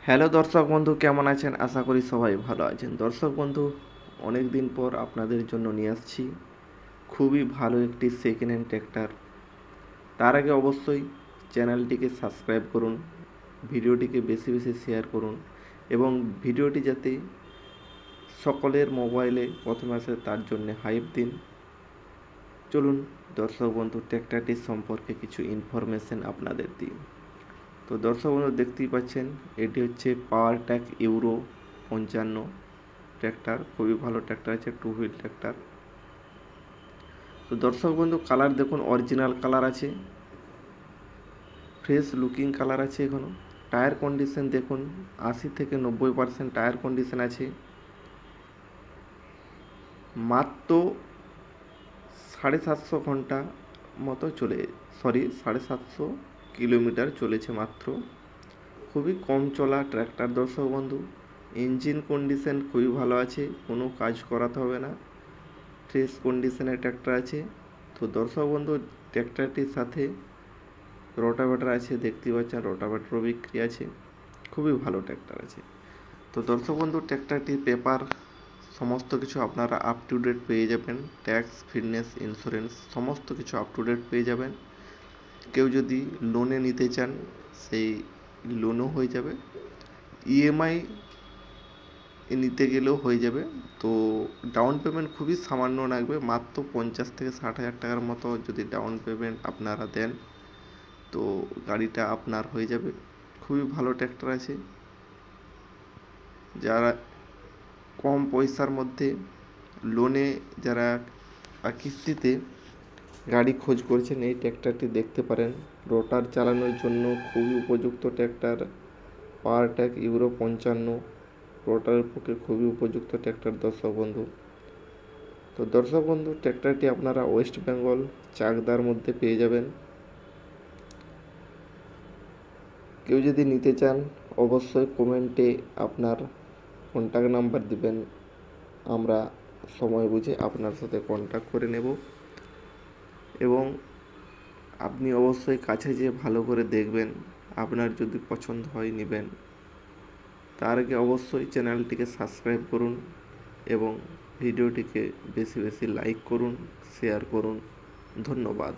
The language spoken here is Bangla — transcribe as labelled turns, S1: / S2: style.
S1: হ্যালো দর্শক বন্ধু, কেমন আছেন? আশা করি সবাই ভালো আছেন। দর্শক বন্ধু, অনেক দিন পর আপনাদের জন্য নিয়ে আসছি খুবই ভালো একটি সেকেন্ড হ্যান্ড ট্র্যাক্টর। তার আগে অবশ্যই চ্যানেলটিকে সাবস্ক্রাইব করুন, ভিডিওটিকে বেশি বেশি শেয়ার করুন এবং ভিডিওটি যাতে সকলের মোবাইলে প্রথমে আসে তার জন্য হাইপ দিন। চলুন দর্শক বন্ধু, ট্র্যাক্টরটির সম্পর্কে কিছু ইনফরমেশন আপনাদের দিই। তো দর্শক বন্ধু, দেখতেই পাচ্ছেন এটি হচ্ছে পাওয়ার ট্র্যাক ইউরো 55 ট্র্যাক্টর। খুবই ভালো ট্র্যাক্টর আছে, টু হুইল ট্র্যাক্টর। তো দর্শক বন্ধু, কালার দেখুন, অরিজিনাল কালার আছে, ফ্রেশ লুকিং কালার আছে এখনও। টায়ার কন্ডিশন দেখুন, 80 থেকে 90% টায়ার কন্ডিশন আছে। মাত্র 750 ঘন্টা মতো সরি 750 কিলোমিটার চলেছে মাত্র। খুবই কম চলা ট্র্যাক্টর দর্শক বন্ধু। ইঞ্জিন কন্ডিশন খুবই ভালো আছে, কোনো কাজ করাতে হবে না, ফ্রেশ কন্ডিশনের ট্র্যাক্টর আছে। তো দর্শক বন্ধু, ট্র্যাক্টরটির সাথে রোটাভেটার আছে, দেখতে পাচ্ছেন রোটাভেটারও বিক্রি আছে। খুবই ভালো ট্র্যাক্টর আছে। তো দর্শক বন্ধু, ট্র্যাক্টরটির পেপার সমস্ত কিছু আপনারা আপ টু ডেট পেয়ে যাবেন। ট্যাক্স, ফিটনেস, ইন্স্যুরেন্স সমস্ত কিছু আপ টু ডেট পেয়ে যাবেন। কেউ যদি লোনে নিতে চান সেই লোনও হয়ে যাবে, ইএমআই নিতে গেলেও হয়ে যাবে। তো ডাউন পেমেন্ট খুবই সামান্য লাগবে, মাত্র 50 থেকে 60 হাজার টাকার মতো যদি ডাউন পেমেন্ট আপনারা দেন তো গাড়িটা আপনার হয়ে যাবে। খুবই ভালো ট্র্যাক্টর আছে। যারা কম পয়সার মধ্যে লোনে, যারা কিস্তিতে গাড়ি খোঁজ করছেন, এই ট্র্যাক্টরটি দেখতে পারেন। রোটার চালানোর জন্য খুবই উপযুক্ত ট্র্যাক্টর। পাওয়ার ট্র্যাক ইউরো 55 রোটারের পক্ষে খুবই উপযুক্ত ট্র্যাক্টর দর্শক বন্ধু। তো দর্শক বন্ধু, ট্র্যাক্টরটি আপনারা ওয়েস্ট বেঙ্গল চাকদার মধ্যে পেয়ে যাবেন। কেউ যদি নিতে চান অবশ্যই কমেন্টে আপনার কন্ট্যাক্ট নাম্বার দিবেন, আমরা সময় বুঝে আপনার সাথে কন্ট্যাক্ট করে নেব এবং আপনি অবশ্যই কাছে যেয়ে ভালো করে দেখবেন। আপনার যদি পছন্দ হয় নেবেন। তার আগে অবশ্যই চ্যানেলটিকে সাবস্ক্রাইব করুন এবং ভিডিওটিকে বেশি বেশি লাইক করুন, শেয়ার করুন। ধন্যবাদ।